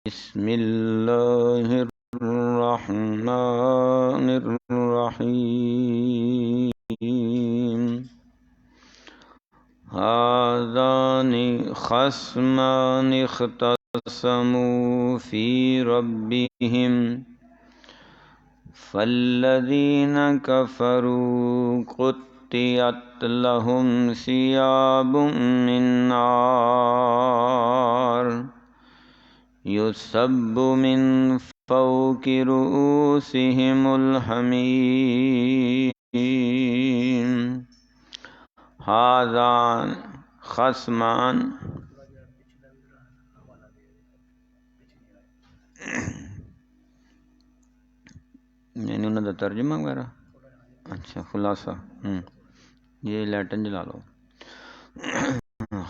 بسم اللہ الرحمن الرحیم هذان خصمان اختصموا في ربهم فالذين كفروا قطعت لهم ثياب من نار يصب من فوق رؤوسهم الحميم هذان خصمان یعنی انہوں کا ترجمہ وغیرہ اچھا خلاصہ یہ لیٹن جلا لو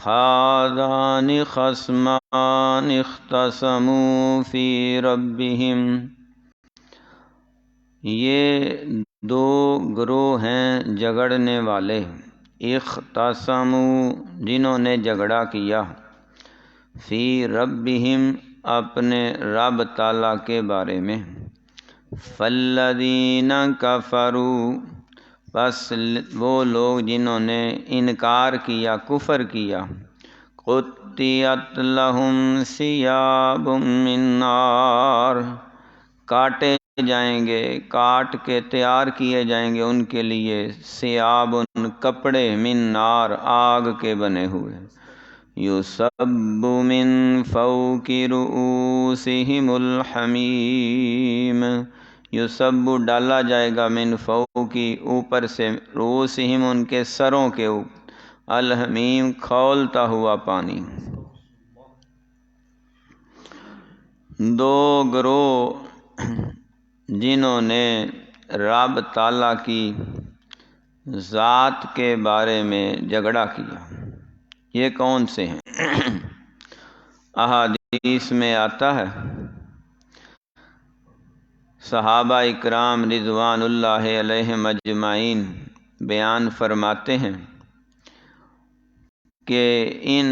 هذان خصمان اختصموا فی ربہم، یہ دو گروہ ہیں جھگڑنے والے، اختصموا جنہوں نے جھگڑا کیا، فی ربہم اپنے رب تعالیٰ کے بارے میں، فالذین کفروا بس وہ لوگ جنہوں نے انکار کیا، کفر کیا، قطعت لہم ثیاب من نار کاٹے جائیں گے، کاٹ کے تیار کیے جائیں گے ان کے لیے، ثیاب کپڑے، من نار آگ کے بنے ہوئے، یصب من فوق رؤوسہم الحمیم، یصب ڈالا جائے گا، من فوقی اوپر سے، رؤوسہم ان کے سروں کے اوپر، الحمیم کھولتا ہوا پانی۔ دو گروہ جنہوں نے رب تعالیٰ کی ذات کے بارے میں جھگڑا کیا، یہ کون سے ہیں؟ احادیث میں آتا ہے، صحابہ اکرام رضوان اللہ علیہم اجمعین بیان فرماتے ہیں کہ ان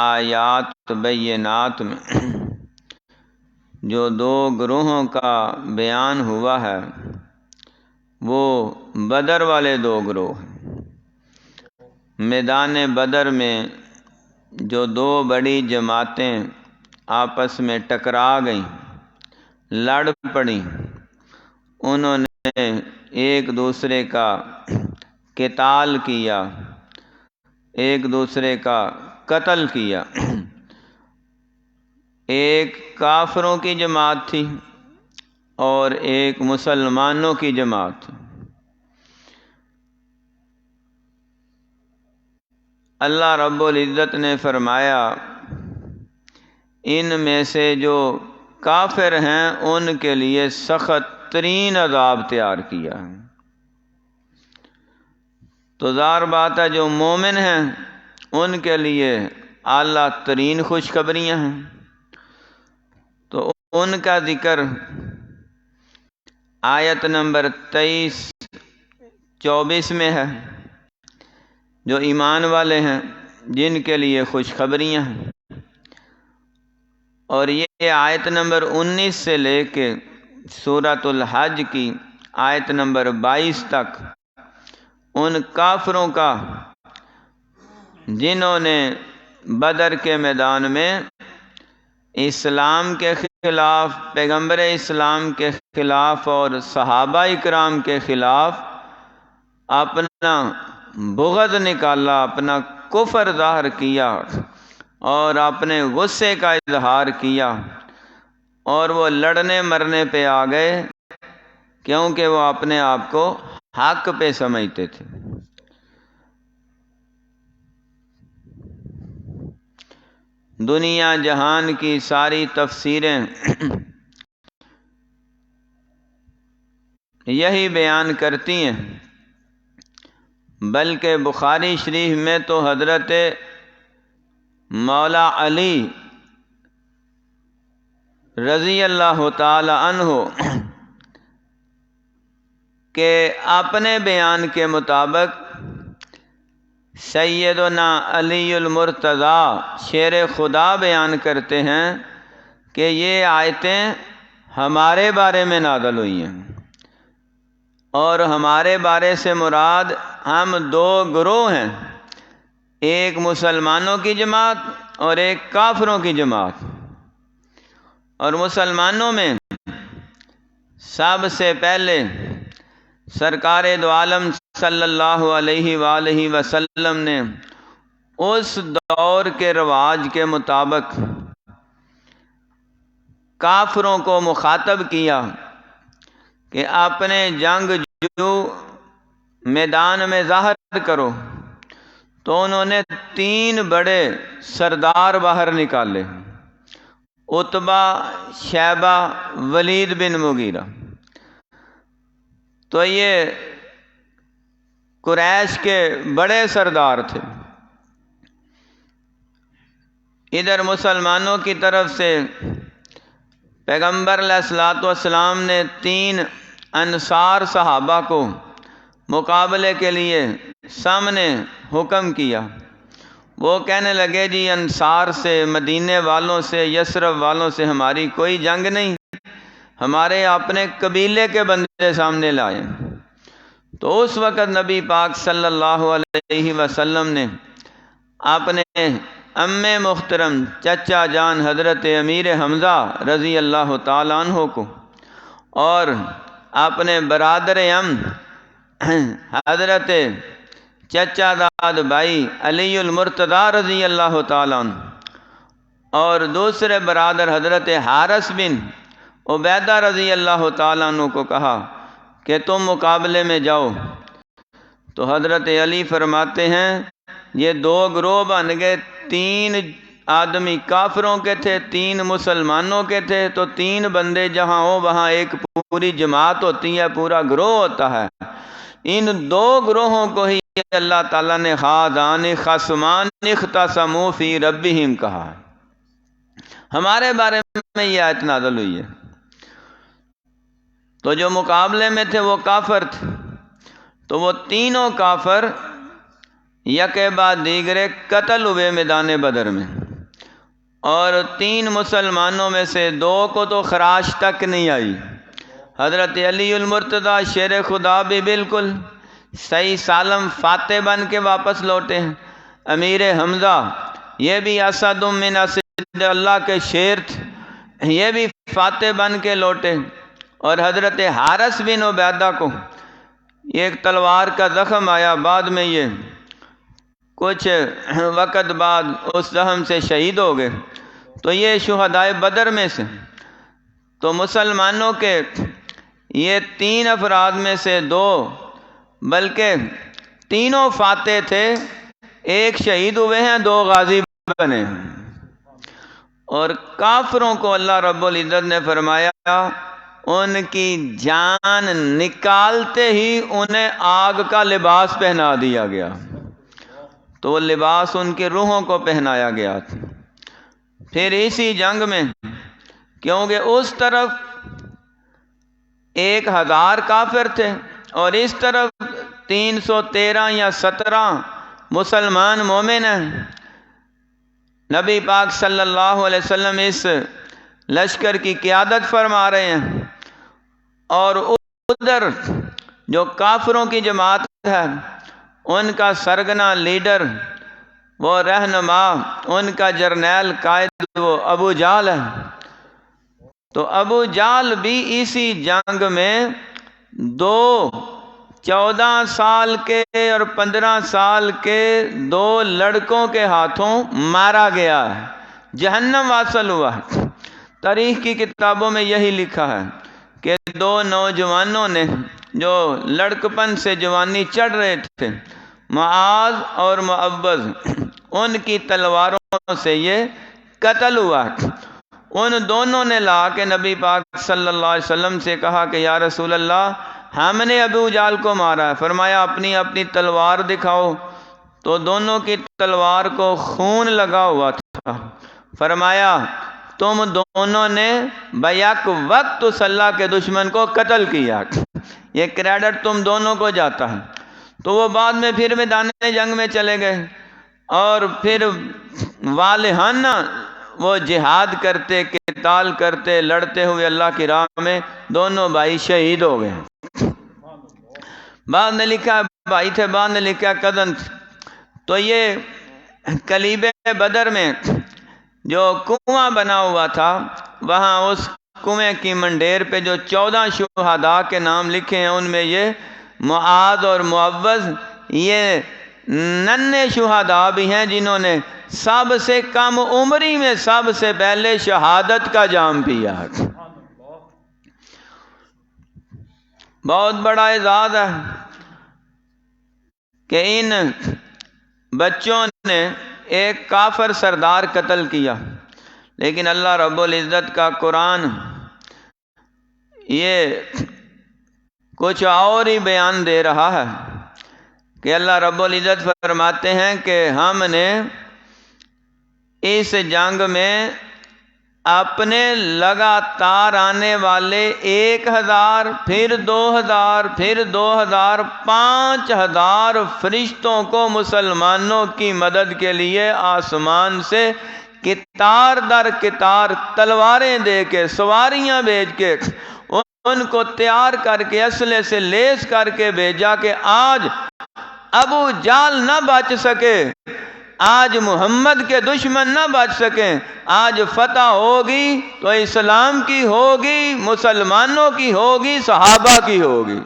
آیات بینات میں جو دو گروہوں کا بیان ہوا ہے وہ بدر والے دو گروہ ہیں۔ میدان بدر میں جو دو بڑی جماعتیں آپس میں ٹکرا گئیں، لڑ پڑیں، انہوں نے ایک دوسرے کا قتال کیا، ایک دوسرے کا قتل کیا۔ ایک کافروں کی جماعت تھی اور ایک مسلمانوں کی جماعت تھی۔ اللہ رب العزت نے فرمایا ان میں سے جو کافر ہیں ان کے لیے سخت ترین عذاب تیار کیا ہے۔ تو ظاہر بات ہے جو مومن ہیں ان کے لیے اعلیٰ ترین خوشخبریاں ہیں، تو ان کا ذکر آیت نمبر 23-24 میں ہے، جو ایمان والے ہیں جن کے لیے خوشخبریاں ہیں، اور یہ آیت نمبر 19 سے لے کے سورۃ الحج کی آیت نمبر 22 تک ان کافروں کا جنہوں نے بدر کے میدان میں اسلام کے خلاف، پیغمبر اسلام کے خلاف اور صحابہ اکرام کے خلاف اپنا بغض نکالا، اپنا کفر ظاہر کیا اور اپنے غصے کا اظہار کیا، اور وہ لڑنے مرنے پہ آ گئے کیونکہ وہ اپنے آپ کو حق پہ سمجھتے تھے۔ دنیا جہان کی ساری تفسیریں یہی بیان کرتی ہیں، بلکہ بخاری شریف میں تو حضرت مولا علی رضی اللہ تعالی عنہ کے اپنے بیان کے مطابق سیدنا علی المرتضیٰ شیر خدا بیان کرتے ہیں کہ یہ آیتیں ہمارے بارے میں نازل ہوئی ہیں، اور ہمارے بارے سے مراد ہم دو گروہ ہیں، ایک مسلمانوں کی جماعت اور ایک کافروں کی جماعت۔ اور مسلمانوں میں سب سے پہلے سرکار دو عالم صلی اللہ علیہ وآلہ وسلم نے اس دور کے رواج کے مطابق کافروں کو مخاطب کیا کہ اپنے جنگجو میدان میں ظاہر کرو، تو انہوں نے 3 بڑے سردار باہر نکالے، عتبہ، شیبہ، ولید بن مغیرہ۔ تو یہ قریش کے بڑے سردار تھے۔ ادھر مسلمانوں کی طرف سے پیغمبر علیہ الصلوۃ والسلام نے 3 انصار صحابہ کو مقابلے کے لیے سامنے حکم کیا۔ وہ کہنے لگے جی انصار سے، مدینے والوں سے، یثرب والوں سے ہماری کوئی جنگ نہیں، ہمارے اپنے قبیلے کے بندے سامنے لائے۔ تو اس وقت نبی پاک صلی اللہ علیہ وسلم نے اپنے ام محترم چچا جان حضرت امیر حمزہ رضی اللہ تعالیٰ عنہ کو اور اپنے برادر ام حضرت چچا داد بھائی علی المرتضی رضی اللہ تعالیٰ عنہ اور دوسرے برادر حضرت حارث بن عبیدہ رضی اللہ تعالیٰ عنہ کو کہا کہ تم مقابلے میں جاؤ۔ تو حضرت علی فرماتے ہیں یہ 2 گروہ بن گئے، 3 آدمی کافروں کے تھے، 3 مسلمانوں کے تھے، تو 3 بندے جہاں ہو وہاں ایک پوری جماعت ہوتی ہے، پورا گروہ ہوتا ہے۔ ان 2 گروہوں کو ہی اللہ تعالیٰ نے خاذان خصمان اختصموا فی ربہم کہا۔ ہمارے بارے میں یہ آیت نازل ہوئی ہے۔ تو جو مقابلے میں تھے وہ کافر تھے، تو وہ تینوں کافر یکے بعد دیگرے قتل ہوئے میدان بدر میں، اور 3 مسلمانوں میں سے 2 کو تو خراش تک نہیں آئی۔ حضرت علی المرتضی شیر خدا بھی بالکل صحیح سالم فاتح بن کے واپس لوٹے ہیں۔ امیر حمزہ یہ بھی اسد من اسد اللہ کے شیر تھے، یہ بھی فاتح بن کے لوٹے۔ اور حضرت حارث بن عبیدہ کو ایک تلوار کا زخم آیا، بعد میں یہ کچھ وقت بعد اس زخم سے شہید ہو گئے۔ تو یہ شہدائے بدر میں سے، تو مسلمانوں کے یہ 3 افراد میں سے 2 بلکہ تینوں فاتح تھے، ایک شہید ہوئے ہیں، 2 غازی بنے ہیں۔ اور کافروں کو اللہ رب العزت نے فرمایا ان کی جان نکالتے ہی انہیں آگ کا لباس پہنا دیا گیا، تو وہ لباس ان کی روحوں کو پہنایا گیا تھا۔ پھر اسی جنگ میں کیونکہ اس طرف 1000 کافر تھے اور اس طرف 313 یا 17 مسلمان مومن ہیں، نبی پاک صلی اللہ علیہ وسلم اس لشکر کی قیادت فرما رہے ہیں، اور ادھر جو کافروں کی جماعت ہے ان کا سرگنا لیڈر، وہ رہنما، ان کا جرنیل قائد وہ ابو جہل ہے۔ تو ابو جہل بھی اسی جنگ میں 14 سال کے اور 15 سال کے 2 لڑکوں کے ہاتھوں مارا گیا ہے، جہنم واصل ہوا ہے۔ تاریخ کی کتابوں میں یہی لکھا ہے کہ 2 نوجوانوں نے جو لڑکپن سے جوانی چڑھ رہے تھے، معاذ اور معوذ، ان کی تلواروں سے یہ قتل ہوا۔ ان دونوں نے لا کے نبی پاک صلی اللہ علیہ وسلم سے کہا کہ یا رسول اللہ ہم نے ابو جہل کو مارا ہے۔ فرمایا اپنی اپنی تلوار دکھاؤ، تو دونوں کی تلوار کو خون لگا ہوا تھا۔ فرمایا تم دونوں نے بیک وقت اس اللہ کے دشمن کو قتل کیا، یہ کریڈٹ تم دونوں کو جاتا ہے۔ تو وہ بعد میں پھر میدان جنگ میں چلے گئے اور پھر والہانہ وہ جہاد کرتے کہ قتال کرتے لڑتے ہوئے اللہ کی راہ میں دونوں بھائی شہید ہو گئے. بعد نے لکھا بھائی تھے، بعد نے لکھا کزن تھے. تو یہ کلیب بدر میں جو کنواں بنا ہوا تھا، وہاں اس کنویں کی منڈیر پہ جو 14 شہداء کے نام لکھے ہیں، ان میں یہ معاذ اور معوذ یہ ننھے شہداء بھی ہیں جنہوں نے سب سے کم عمری میں سب سے پہلے شہادت کا جام پیا. بہت بڑا اعزاز ہے کہ ان بچوں نے ایک کافر سردار قتل کیا، لیکن اللہ رب العزت کا قرآن یہ کچھ اور ہی بیان دے رہا ہے کہ اللہ رب العزت فرماتے ہیں کہ ہم نے اس جنگ میں اپنے لگاتار آنے والے 1000 پھر 2000 پھر 2000 5000 فرشتوں کو مسلمانوں کی مدد کے لیے آسمان سے قطار در قطار تلواریں دے کے سواریاں بھیج کے ان کو تیار کر کے اسلحے سے لیس کر کے بھیجا کہ آج ابو جال نہ بچ سکے، آج محمد کے دشمن نہ بچ سکیں، آج فتح ہوگی تو اسلام کی ہوگی، مسلمانوں کی ہوگی، صحابہ کی ہوگی.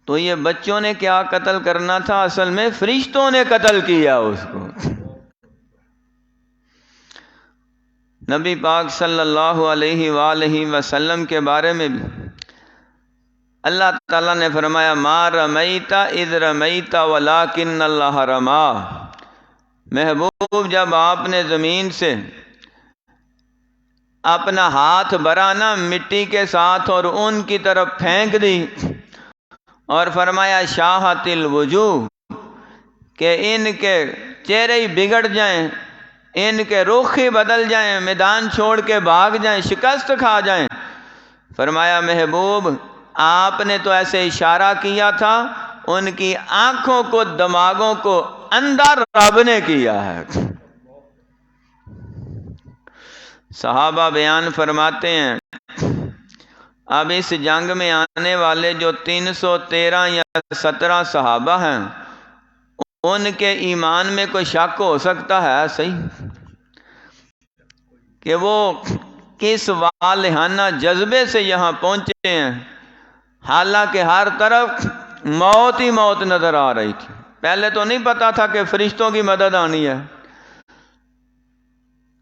تو یہ بچوں نے کیا قتل کرنا تھا؟ اصل میں فرشتوں نے قتل کیا اس کو. نبی پاک صلی اللہ علیہ وآلہ وسلم کے بارے میں بھی اللہ تعالیٰ نے فرمایا ما رمیت اذ رمیت ولکن اللہ رما. محبوب جب آپ نے زمین سے اپنا ہاتھ بھرانا مٹی کے ساتھ اور ان کی طرف پھینک دی اور فرمایا شاہت الوجوہ کہ ان کے چہرے ہی بگڑ جائیں، ان کے رخ ہی بدل جائیں، میدان چھوڑ کے بھاگ جائیں، شکست کھا جائیں. فرمایا محبوب آپ نے تو ایسے اشارہ کیا تھا، ان کی آنکھوں کو دماغوں کو اندھا رب نے کیا ہے. صحابہ بیان فرماتے ہیں اب اس جنگ میں آنے والے جو 313 یا 17 صحابہ ہیں، ان کے ایمان میں کوئی شک ہو سکتا ہے صحیح کہ وہ کس والہانہ جذبے سے یہاں پہنچے ہیں، حالانکہ ہر طرف موت ہی موت نظر آ رہی تھی. پہلے تو نہیں پتا تھا کہ فرشتوں کی مدد آنی ہے.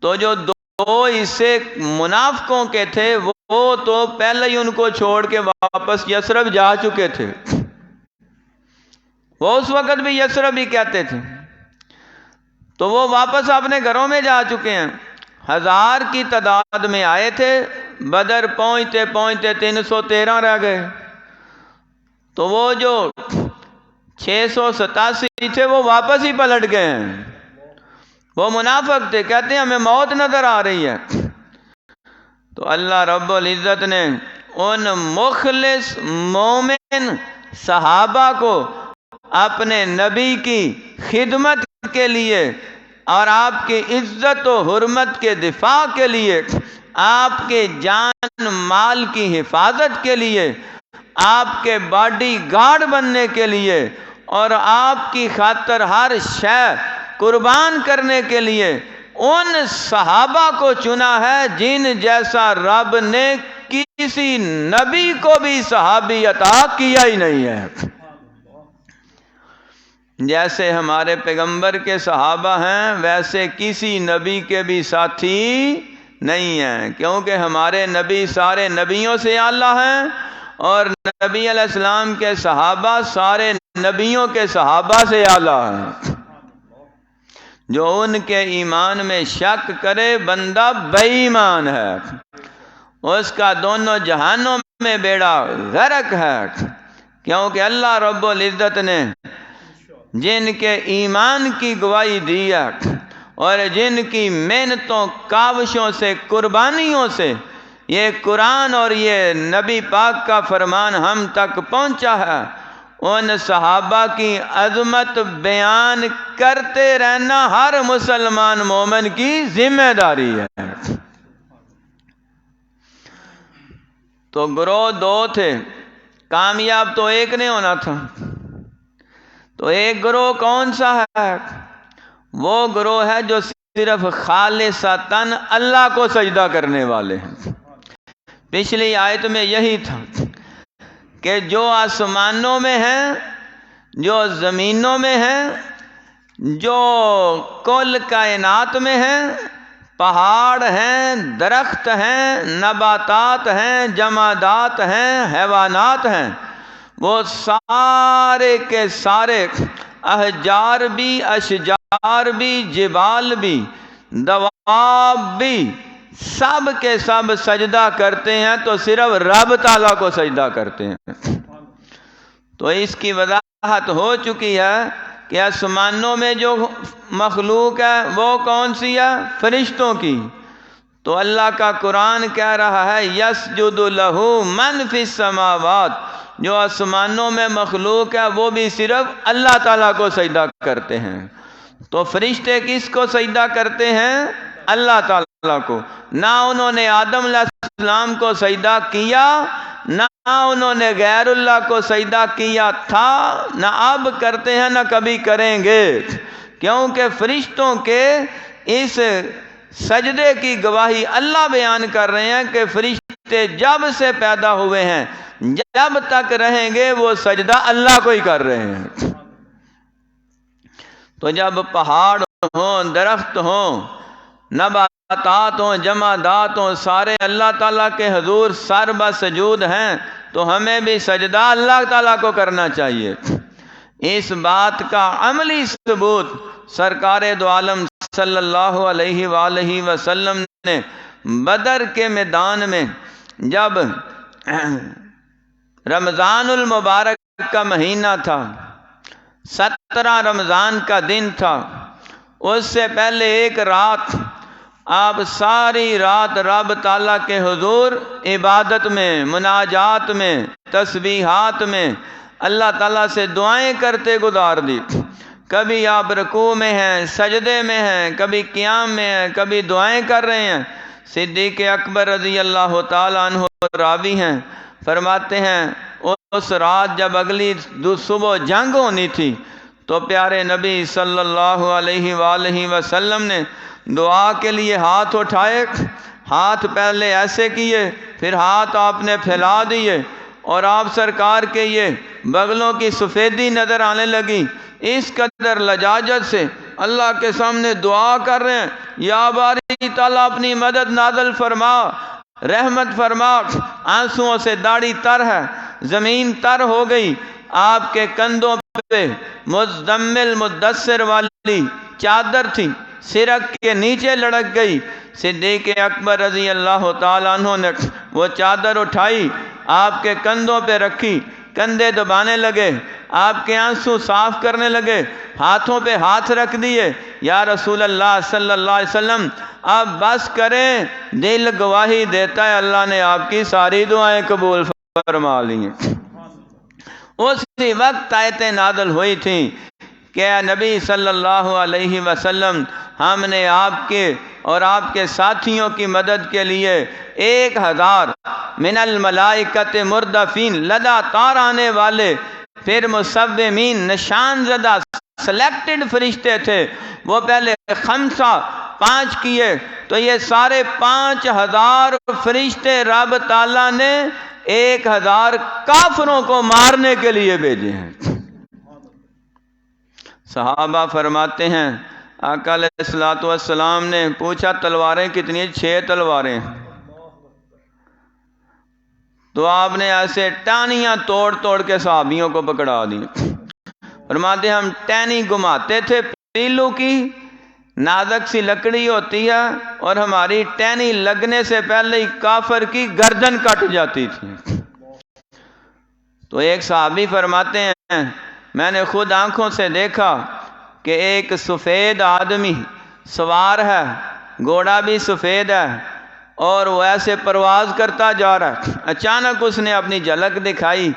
تو جو دو حصے منافقوں کے تھے وہ تو پہلے ہی ان کو چھوڑ کے واپس یثرب جا چکے تھے. وہ اس وقت بھی یثرب ہی کہتے تھے، تو وہ واپس اپنے گھروں میں جا چکے ہیں. 1000 کی تعداد میں آئے تھے، بدر پہنچتے پہنچتے 313 رہ گئے. تو وہ جو 687 تھے وہ واپس ہی پلٹ گئے ہیں. وہ منافق تھے، کہتے ہیں ہمیں موت نظر آ رہی ہے. تو اللہ رب العزت نے ان مخلص مومن صحابہ کو اپنے نبی کی خدمت کے لیے اور آپ کی عزت و حرمت کے دفاع کے لیے، آپ کے جان مال کی حفاظت کے لیے، آپ کے باڈی گارڈ بننے کے لیے اور آپ کی خاطر ہر شے قربان کرنے کے لیے ان صحابہ کو چنا ہے جن جیسا رب نے کسی نبی کو بھی صحابی عطا کیا ہی نہیں ہے. جیسے ہمارے پیغمبر کے صحابہ ہیں ویسے کسی نبی کے بھی ساتھی نہیں ہیں، کیونکہ ہمارے نبی سارے نبیوں سے اعلیٰ ہیں اور نبی علیہ السلام کے صحابہ سارے نبیوں کے صحابہ سے اعلیٰ ہیں. جو ان کے ایمان میں شک کرے بندہ بے ایمان ہے، اس کا دونوں جہانوں میں بیڑا غرق ہے. کیونکہ اللہ رب العزت نے جن کے ایمان کی گواہی دی ہے اور جن کی محنتوں کاوشوں سے قربانیوں سے یہ قرآن اور یہ نبی پاک کا فرمان ہم تک پہنچا ہے، ان صحابہ کی عظمت بیان کرتے رہنا ہر مسلمان مومن کی ذمہ داری ہے۔ تو گروہ دو تھے، کامیاب تو ایک نہیں ہونا تھا۔ تو ایک گروہ کون سا ہے؟ وہ گروہ ہے جو صرف خالصتاً اللہ کو سجدہ کرنے والے ہیں۔ پچھلی آیت میں یہی تھا کہ جو آسمانوں میں ہیں، جو زمینوں میں ہیں، جو کل کائنات میں ہیں، پہاڑ ہیں، درخت ہیں، نباتات ہیں، جمادات ہیں، حیوانات ہیں، وہ سارے کے سارے، احجار بھی، اشجار بھی، جبال بھی، دواب بھی، سب کے سب سجدہ کرتے ہیں تو صرف رب تعالیٰ کو سجدہ کرتے ہیں۔ تو اس کی وضاحت ہو چکی ہے کہ آسمانوں میں جو مخلوق ہے وہ کون سی ہے؟ فرشتوں کی۔ تو اللہ کا قرآن کہہ رہا ہے یسجد لہ من فی السماوات، جو آسمانوں میں مخلوق ہے وہ بھی صرف اللہ تعالیٰ کو سجدہ کرتے ہیں۔ تو فرشتے کس کو سجدہ کرتے ہیں؟ اللہ تعالیٰ کو۔ نہ انہوں نے آدم علیہ السلام کو سجدہ کیا، نہ انہوں نے غیر اللہ کو سجدہ کیا تھا، نہ اب کرتے ہیں، نہ کبھی کریں گے، کیونکہ فرشتوں کے اس سجدے کی گواہی اللہ بیان کر رہے ہیں کہ فرشتے جب سے پیدا ہوئے ہیں جب تک رہیں گے وہ سجدہ اللہ کو ہی کر رہے ہیں۔ تو جب پہاڑ ہوں، درخت ہوں، نباتات ہوں، جمادات ہوں، سارے اللہ تعالیٰ کے حضور سر بسجود ہیں، تو ہمیں بھی سجدہ اللہ تعالیٰ کو کرنا چاہیے۔ اس بات کا عملی ثبوت سرکار دو عالم صلی اللہ علیہ وآلہ وسلم نے بدر کے میدان میں جب رمضان المبارک کا مہینہ تھا، 17 رمضان کا دن تھا، اس سے پہلے ایک رات آپ ساری رات رب تعالیٰ کے حضور عبادت میں، مناجات میں، تسبیحات میں اللہ تعالیٰ سے دعائیں کرتے گزار دی۔ کبھی آپ رکوع میں ہیں، سجدے میں ہیں، کبھی قیام میں ہیں، کبھی دعائیں کر رہے ہیں۔ صدیق اکبر رضی اللہ تعالیٰ عنہ راوی ہیں، فرماتے ہیں اس رات جب اگلی صبح جنگ ہونی تھی تو پیارے نبی صلی اللہ علیہ وآلہ وسلم نے دعا کے لیے ہاتھ اٹھائے، ہاتھ پہلے ایسے کیے، پھر ہاتھ آپ نے پھیلا دیے، اور آپ سرکار کے یہ بغلوں کی سفیدی نظر آنے لگی۔ اس قدر لجاجت سے اللہ کے سامنے دعا کر رہے ہیں، یا باری تعالیٰ اپنی مدد نازل فرما، رحمت فرما۔ آنسوؤں سے داڑھی تر ہے، زمین تر ہو گئی۔ آپ کے کندھوں پہ مزدمل مدثر والی چادر تھی، سرک کے نیچے لڑک گئی۔ صدیق اکبر رضی اللہ تعالیٰ عنہ نے وہ چادر اٹھائی، آپ کے کندھوں پہ رکھی، کندھے دبانے لگے، آپ کے آنسو صاف کرنے لگے، ہاتھوں پہ ہاتھ رکھ دیے، یا رسول اللہ صلی اللہ علیہ وسلم آپ بس کریں، دل گواہی دیتا ہے اللہ نے آپ کی ساری دعائیں قبول فرما لی ہیں۔ اسی وقت آیتیں نازل ہوئی تھیں کہ اے نبی صلی اللہ علیہ وسلم، ہم نے آپ کے اور آپ کے ساتھیوں کی مدد کے لیے 1000 من الملائکۃ مردفین، لگاتار آنے والے، پھر مصومین، نشان زدہ سلیکٹڈ فرشتے تھے، وہ پہلے 5 کیے، تو یہ سارے 5000 فرشتے رب تعالیٰ نے 1000 کافروں کو مارنے کے لیے بھیجے ہیں۔ صحابہ فرماتے ہیں آقا علیہ الصلوۃ والسلام نے پوچھا تلواریں کتنی؟ 6 تلواریں۔ تو آپ نے ایسے ٹانیاں توڑ توڑ کے صحابیوں کو پکڑا دی۔ فرماتے ہم ٹہنی گھماتے تھے، پیلو کی نازک سی لکڑی ہوتی ہے، اور ہماری ٹہنی لگنے سے پہلے ہی کافر کی گردن کٹ جاتی تھی۔ تو ایک صحابی فرماتے ہیں میں نے خود آنکھوں سے دیکھا کہ ایک سفید آدمی سوار ہے، گھوڑا بھی سفید ہے، اور وہ ایسے پرواز کرتا جا رہا ہے۔ اچانک اس نے اپنی جھلک دکھائی،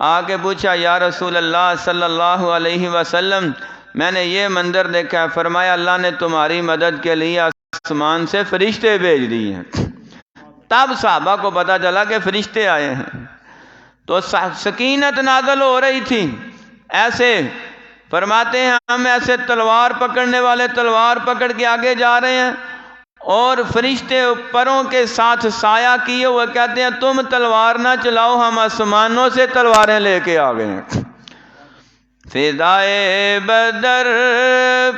آ کے پوچھا یا رسول اللہ صلی اللہ علیہ وسلم میں نے یہ منظر دیکھا ہے۔ فرمایا اللہ نے تمہاری مدد کے لیے آسمان سے فرشتے بھیج دیے ہیں۔ تب صحابہ کو پتہ چلا کہ فرشتے آئے ہیں، تو سکینت نازل ہو رہی تھی۔ ایسے فرماتے ہیں ہم ایسے تلوار پکڑنے والے تلوار پکڑ کے آگے جا رہے ہیں، اور فرشتے پروں کے ساتھ سایہ کیے ہوئے کہتے ہیں تم تلوار نہ چلاؤ، ہم آسمانوں سے تلواریں لے کے آ گئے ہیں۔ فدائے بدر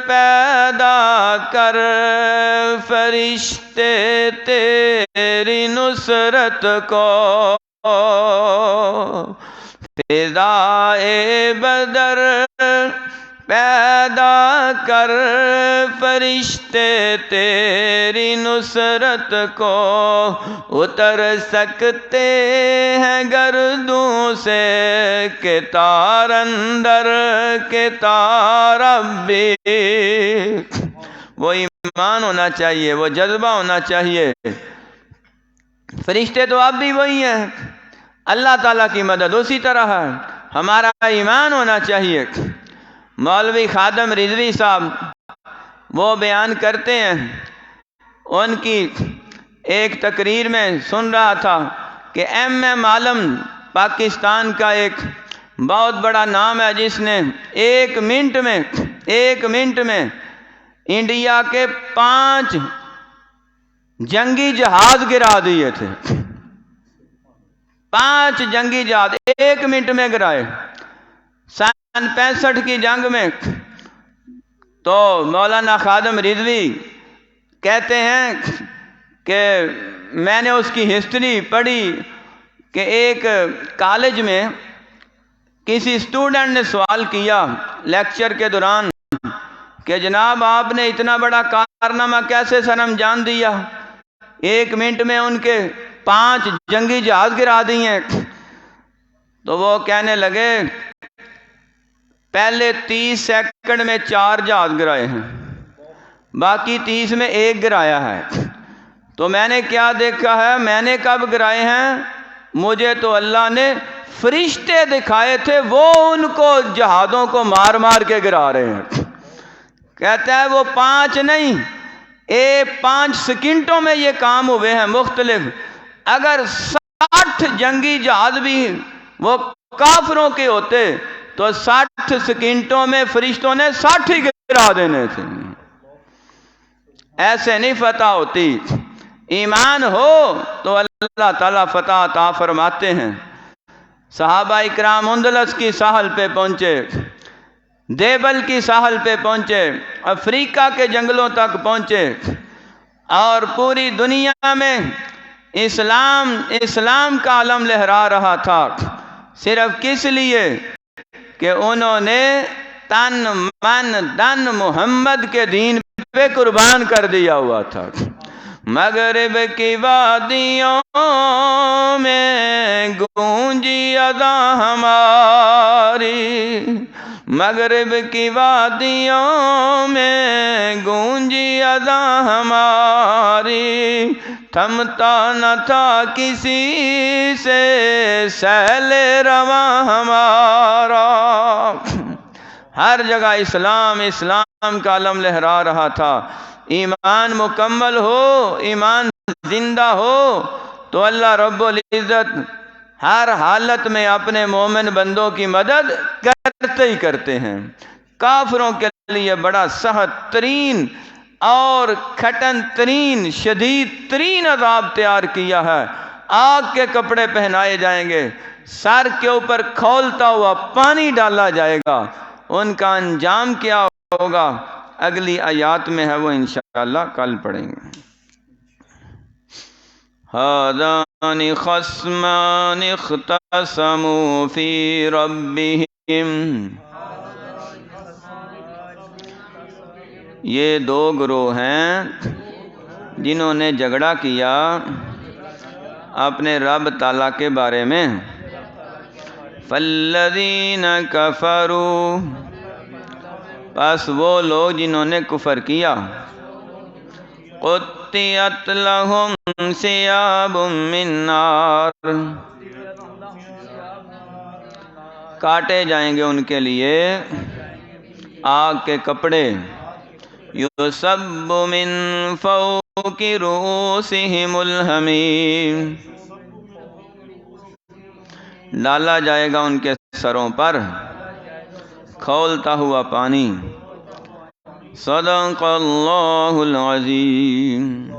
پیدا کر فرشتے تیری نصرت کو، فدائے بدر پیدا کر فرشتے تیری نصرت کو، اتر سکتے ہیں گردوں سے کہ تار اندر کے تار بھی۔ وہ ایمان ہونا چاہیے، وہ جذبہ ہونا چاہیے۔ فرشتے تو اب بھی وہی ہیں، اللہ تعالیٰ کی مدد اسی طرح ہے، ہمارا ایمان ہونا چاہیے۔ مولوی خادم رضوی صاحب وہ بیان کرتے ہیں، ان کی ایک تقریر میں سن رہا تھا کہ ایم ایم عالم پاکستان کا ایک بہت بڑا نام ہے، جس نے ایک منٹ میں انڈیا کے 5 جنگی جہاز گرا دیے تھے۔ 5 جنگی جہاز ایک منٹ میں گرائے۔ سن 65 کی جنگ میں تو مولانا خادم رضوی کہتے ہیں کہ میں نے اس کی ہسٹری پڑھی کہ ایک کالج میں کسی اسٹوڈنٹ نے سوال کیا لیکچر کے دوران کہ جناب آپ نے اتنا بڑا کارنامہ کیسے سر انجام دیا، ایک منٹ میں ان کے 5 جنگی جہاز گرا دیے ہیں۔ تو وہ کہنے لگے پہلے 30 سیکنڈ میں 4 جہاز گرائے ہیں، باقی 30 میں 1 گرایا ہے۔ تو میں نے کیا دیکھا ہے، میں نے کب گرائے ہیں؟ مجھے تو اللہ نے فرشتے دکھائے تھے، وہ ان کو جہازوں کو مار مار کے گرا رہے ہیں۔ کہتا ہے وہ 5 نہیں، 5 سیکنڈوں میں یہ کام ہوئے ہیں مختلف۔ اگر 60 جنگی جہاز بھی وہ کافروں کے ہوتے تو 60 سیکنڈوں میں فرشتوں نے 60 ہی گرا دینے تھے۔ ایسے نہیں فتح ہوتی، ایمان ہو تو اللہ تعالیٰ فتح عطا فرماتے ہیں۔ صحابہ اکرام اندلس کی ساحل پہ پہنچے، دیبل کی ساحل پہ پہنچے، افریقہ کے جنگلوں تک پہنچے، اور پوری دنیا میں اسلام کا علم لہرا رہا تھا، صرف کس لیے کہ انہوں نے تن من دن محمد کے دین پہ قربان کر دیا ہوا تھا۔ مغرب کی وادیوں میں گونجی اذا ہماری، مغرب کی وادیوں میں گونجی اذا ہماری، تھمتا نہ تھا کسی سے سیل رواں ہمارا۔ ہر جگہ اسلام کا علم لہرا رہا تھا۔ ایمان مکمل ہو، ایمان زندہ ہو تو اللہ رب العزت ہر حالت میں اپنے مومن بندوں کی مدد کرتے ہی کرتے ہیں۔ کافروں کے لیے بڑا سخت ترین اور کھٹن ترین شدید ترین عذاب تیار کیا ہے۔ آگ کے کپڑے پہنائے جائیں گے، سر کے اوپر کھولتا ہوا پانی ڈالا جائے گا۔ ان کا انجام کیا ہوگا اگلی آیات میں ہے، وہ انشاءاللہ کل پڑھیں گے۔ هذان خصمان اختصموا فی ربہم، یہ 2 گروہ ہیں جنہوں نے جھگڑا کیا اپنے رب تعالیٰ کے بارے میں۔ فالذین کفروا، پس وہ لوگ جنہوں نے کفر کیا، قطعت لہم ثیاب من نار، کاٹے جائیں گے ان کے لیے آگ کے کپڑے، یُصَبُّ مِن فَوْقِ رُؤُوسِهِمُ الْحَمِیمُ، ڈالا جائے گا ان کے سروں پر کھولتا ہوا پانی۔ صدق اللہ العظیم۔